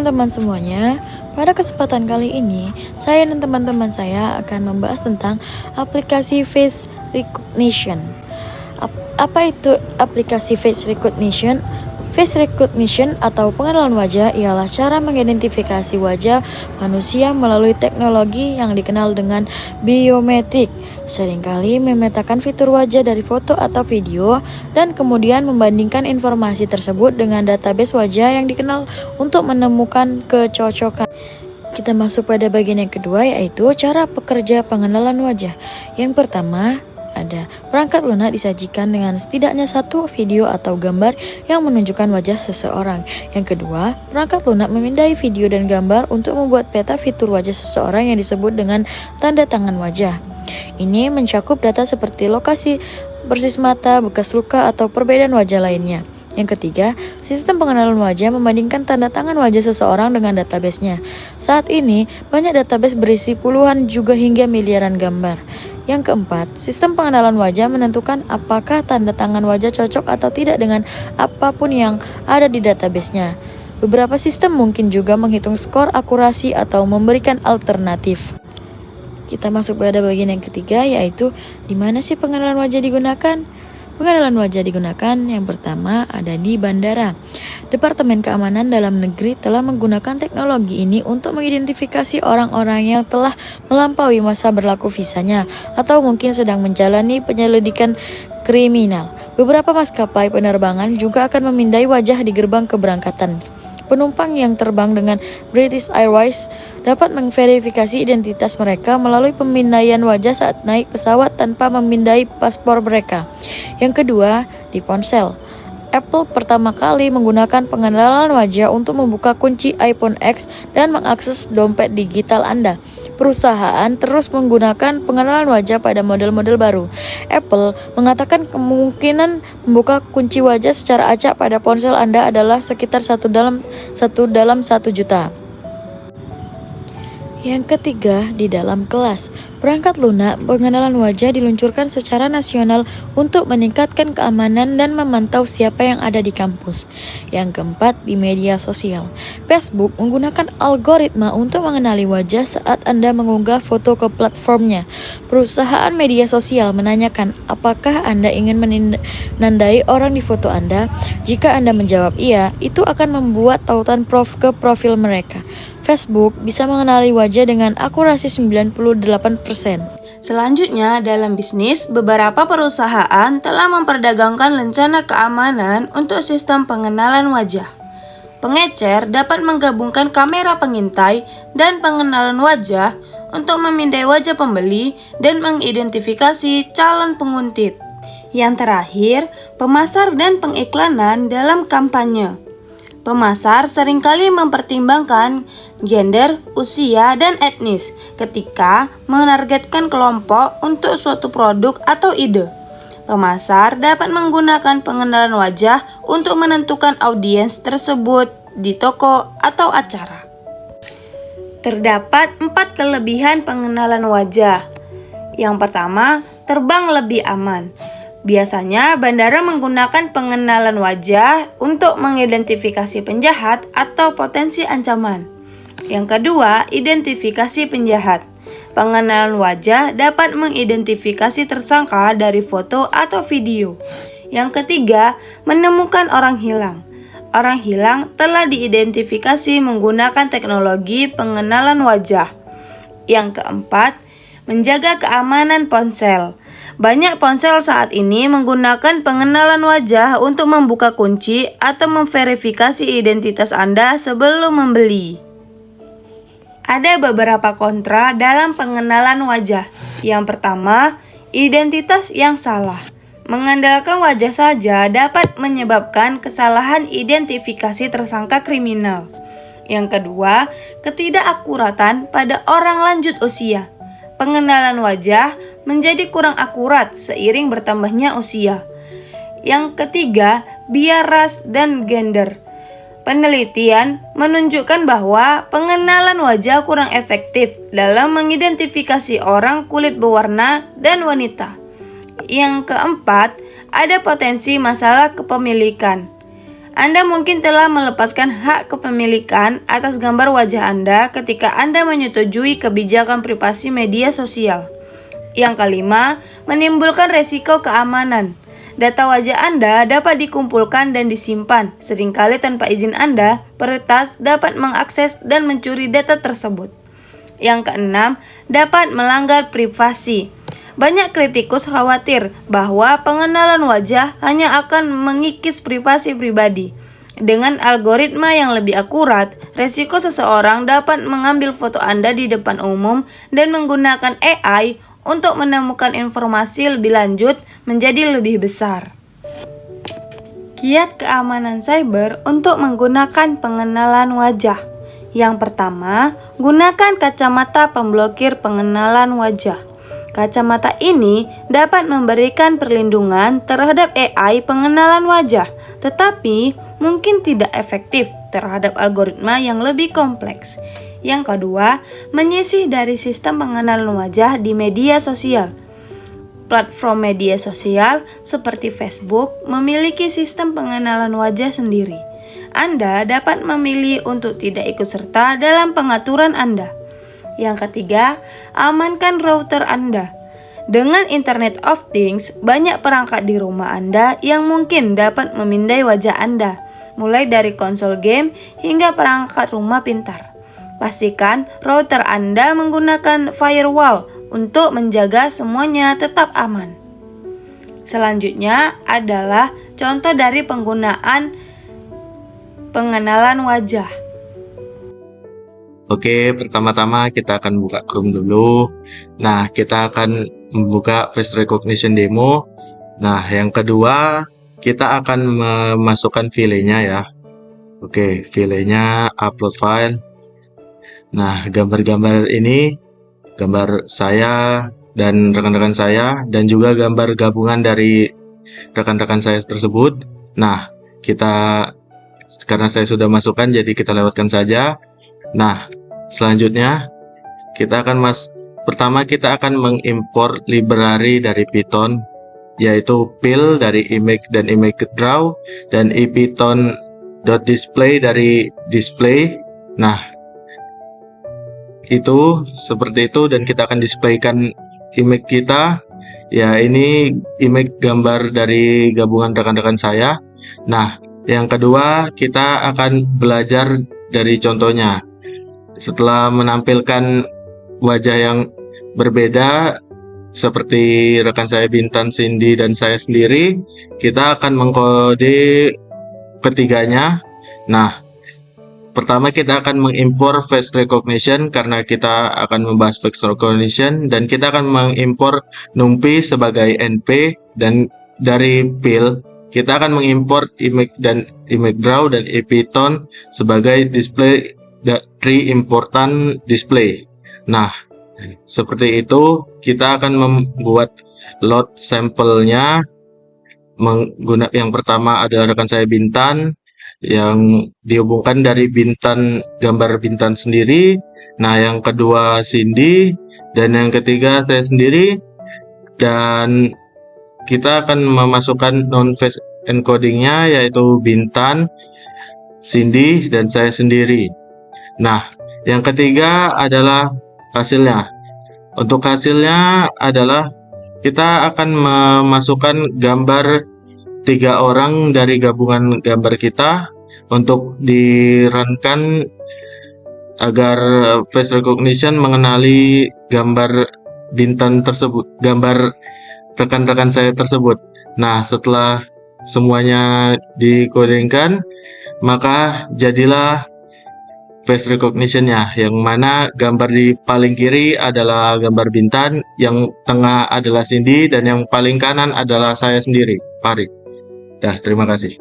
teman-teman semuanya. Pada kesempatan kali ini, saya dan teman-teman saya akan membahas tentang aplikasi face recognition. Apa itu aplikasi face recognition? Face recognition atau pengenalan wajah ialah cara mengidentifikasi wajah manusia melalui teknologi yang dikenal dengan biometrik. Seringkali memetakan fitur wajah dari foto atau video dan kemudian membandingkan informasi tersebut dengan database wajah yang dikenal untuk menemukan kecocokan. Kita masuk pada bagian yang kedua, yaitu cara pekerja pengenalan wajah. Yang pertama, ada perangkat lunak disajikan dengan setidaknya satu video atau gambar yang menunjukkan wajah seseorang. Yang kedua, perangkat lunak memindai video dan gambar untuk membuat peta fitur wajah seseorang yang disebut dengan tanda tangan wajah. Ini mencakup data seperti lokasi, persis mata, bekas luka, atau perbedaan wajah lainnya. Yang ketiga, sistem pengenalan wajah membandingkan tanda tangan wajah seseorang dengan database-nya. Saat ini, banyak database berisi puluhan juga hingga miliaran gambar. Yang keempat, sistem pengenalan wajah menentukan apakah tanda tangan wajah cocok atau tidak dengan apapun yang ada di database-nya. Beberapa sistem mungkin juga menghitung skor akurasi atau memberikan alternatif. Kita masuk pada bagian yang ketiga, yaitu di mana sih pengenalan wajah digunakan? Pengenalan wajah digunakan yang pertama ada di bandara. Departemen Keamanan Dalam Negeri telah menggunakan teknologi ini untuk mengidentifikasi orang-orang yang telah melampaui masa berlaku visanya atau mungkin sedang menjalani penyelidikan kriminal. Beberapa maskapai penerbangan juga akan memindai wajah di gerbang keberangkatan. Penumpang yang terbang dengan British Airways dapat memverifikasi identitas mereka melalui pemindaian wajah saat naik pesawat tanpa memindai paspor mereka. Yang kedua, di ponsel. Apple pertama kali menggunakan pengenalan wajah untuk membuka kunci iPhone X dan mengakses dompet digital Anda. Perusahaan terus menggunakan pengenalan wajah pada model-model baru. Apple mengatakan kemungkinan membuka kunci wajah secara acak pada ponsel Anda adalah sekitar 1 dalam 1 juta. Yang ketiga, di dalam kelas. Perangkat lunak pengenalan wajah diluncurkan secara nasional untuk meningkatkan keamanan dan memantau siapa yang ada di kampus. Yang keempat, di media sosial. Facebook menggunakan algoritma untuk mengenali wajah saat Anda mengunggah foto ke platformnya. Perusahaan media sosial menanyakan apakah Anda ingin menandai orang di foto Anda. Jika Anda menjawab iya, itu akan membuat tautan ke profil mereka. Facebook bisa mengenali wajah dengan akurasi 98%. Selanjutnya, dalam bisnis, beberapa perusahaan telah memperdagangkan rencana keamanan untuk sistem pengenalan wajah. Pengecer dapat menggabungkan kamera pengintai dan pengenalan wajah untuk memindai wajah pembeli dan mengidentifikasi calon penguntit. Yang terakhir, pemasar dan pengiklanan dalam kampanye. Pemasar seringkali mempertimbangkan gender, usia, dan etnis ketika menargetkan kelompok untuk suatu produk atau ide. Pemasar dapat menggunakan pengenalan wajah untuk menentukan audiens tersebut di toko atau acara. Terdapat 4 kelebihan pengenalan wajah. Yang pertama, terbang lebih aman. Biasanya, bandara menggunakan pengenalan wajah untuk mengidentifikasi penjahat atau potensi ancaman. Yang kedua, identifikasi penjahat. Pengenalan wajah dapat mengidentifikasi tersangka dari foto atau video. Yang ketiga, menemukan orang hilang. Orang hilang telah diidentifikasi menggunakan teknologi pengenalan wajah. Yang keempat, menjaga keamanan ponsel. Banyak ponsel saat ini menggunakan pengenalan wajah untuk membuka kunci atau memverifikasi identitas Anda sebelum membeli. Ada beberapa kontra dalam pengenalan wajah. Yang pertama, identitas yang salah. Mengandalkan wajah saja dapat menyebabkan kesalahan identifikasi tersangka kriminal. Yang kedua, ketidakakuratan pada orang lanjut usia. Pengenalan wajah menjadi kurang akurat seiring bertambahnya usia. Yang ketiga, bias ras dan gender. Penelitian menunjukkan bahwa pengenalan wajah kurang efektif dalam mengidentifikasi orang kulit berwarna dan wanita. Yang keempat, ada potensi masalah kepemilikan. Anda mungkin telah melepaskan hak kepemilikan atas gambar wajah Anda ketika Anda menyetujui kebijakan privasi media sosial. Yang kelima, menimbulkan resiko keamanan. Data wajah Anda dapat dikumpulkan dan disimpan. Seringkali tanpa izin Anda, peretas dapat mengakses dan mencuri data tersebut. Yang keenam, dapat melanggar privasi. Banyak kritikus khawatir bahwa pengenalan wajah hanya akan mengikis privasi pribadi. Dengan algoritma yang lebih akurat, resiko seseorang dapat mengambil foto Anda di depan umum dan menggunakan AI untuk menemukan informasi lebih lanjut menjadi lebih besar. Kiat keamanan cyber untuk menggunakan pengenalan wajah. Yang pertama, gunakan kacamata pemblokir pengenalan wajah. Kacamata ini dapat memberikan perlindungan terhadap AI pengenalan wajah, tetapi mungkin tidak efektif terhadap algoritma yang lebih kompleks. Yang kedua, menyisih dari sistem pengenalan wajah di media sosial. Platform media sosial seperti Facebook memiliki sistem pengenalan wajah sendiri. Anda dapat memilih untuk tidak ikut serta dalam pengaturan Anda. Yang ketiga, amankan router Anda. Dengan Internet of Things, banyak perangkat di rumah Anda yang mungkin dapat memindai wajah Anda, mulai dari konsol game hingga perangkat rumah pintar. Pastikan router Anda menggunakan firewall untuk menjaga semuanya tetap aman. Selanjutnya adalah contoh dari penggunaan pengenalan wajah. Oke, pertama-tama kita akan buka Chrome dulu. Nah, kita akan membuka face recognition demo. Nah, yang kedua, kita akan memasukkan filenya ya. Oke, filenya upload file. Nah, gambar-gambar ini, gambar saya dan rekan-rekan saya, dan juga gambar gabungan dari rekan-rekan saya tersebut. Nah, karena saya sudah masukkan, jadi kita lewatkan saja. Nah, selanjutnya pertama kita akan mengimpor library dari Python, yaitu pil dari image dan image draw, dan ipython.display dari display. Nah, itu seperti itu, dan kita akan displaykan image kita. Ya, ini image gambar dari gabungan rekan-rekan saya. Nah, yang kedua kita akan belajar dari contohnya. Setelah menampilkan wajah yang berbeda seperti rekan saya Bintan, Cindy, dan saya sendiri, kita akan mengkode ketiganya. Nah, pertama kita akan mengimpor face recognition karena kita akan membahas face recognition, dan kita akan mengimpor NumPy sebagai NP, dan dari pil kita akan mengimpor image dan image draw dan ipython sebagai display dari important display. Nah, seperti itu kita akan membuat load sampelnya. Yang pertama adalah rekan saya Bintan, yang dihubungkan dari Bintan, gambar Bintan sendiri. Nah, yang kedua Cindy, dan yang ketiga saya sendiri. Dan kita akan memasukkan non-face encodingnya, yaitu Bintan, Cindy, dan saya sendiri. Nah, yang ketiga adalah hasilnya. Untuk hasilnya adalah kita akan memasukkan gambar 3 orang dari gabungan gambar kita untuk di-runkan agar face recognition mengenali gambar Bintan tersebut, gambar rekan-rekan saya tersebut. Nah, setelah semuanya dikodengkan, maka jadilah face recognition-nya, yang mana gambar di paling kiri adalah gambar Bintan, yang tengah adalah Cindy, dan yang paling kanan adalah saya sendiri, Farid. Terima kasih.